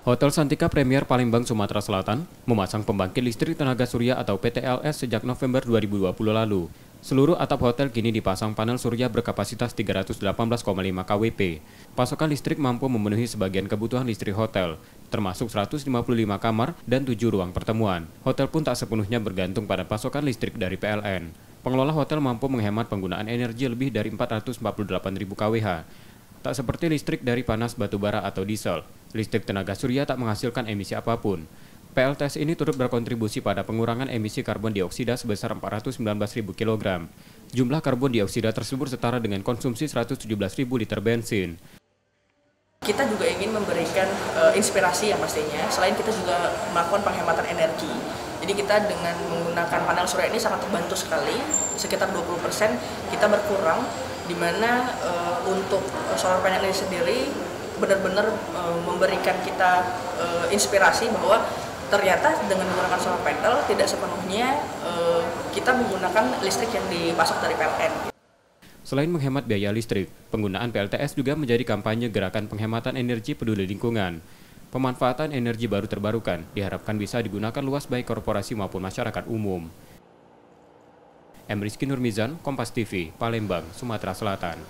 Hotel Santika Premier Palembang, Sumatera Selatan, memasang pembangkit listrik tenaga surya atau PTLS sejak November 2020 lalu. Seluruh atap hotel kini dipasang panel surya berkapasitas 318,5 kWp. Pasokan listrik mampu memenuhi sebagian kebutuhan listrik hotel, termasuk 155 kamar dan 7 ruang pertemuan. Hotel pun tak sepenuhnya bergantung pada pasokan listrik dari PLN. Pengelola hotel mampu menghemat penggunaan energi lebih dari 448.000 kWh. Tak seperti listrik dari panas batubara atau diesel, listrik tenaga surya tak menghasilkan emisi apapun. PLTS ini turut berkontribusi pada pengurangan emisi karbon dioksida sebesar 419.000 kg. Jumlah karbon dioksida tersebut setara dengan konsumsi 117.000 liter bensin. Kita juga ingin memberikan inspirasi yang pastinya, selain kita juga melakukan penghematan energi. Jadi kita dengan menggunakan panel surya ini sangat terbantu sekali, sekitar 20% kita berkurang, di mana untuk solar panel ini sendiri benar-benar memberikan kita inspirasi bahwa ternyata dengan menggunakan solar panel tidak sepenuhnya kita menggunakan listrik yang dipasok dari PLN. Selain menghemat biaya listrik, penggunaan PLTS juga menjadi kampanye gerakan penghematan energi peduli lingkungan. Pemanfaatan energi baru terbarukan diharapkan bisa digunakan luas baik korporasi maupun masyarakat umum. M. Rizky Nurmizan, Kompas TV, Palembang, Sumatera Selatan.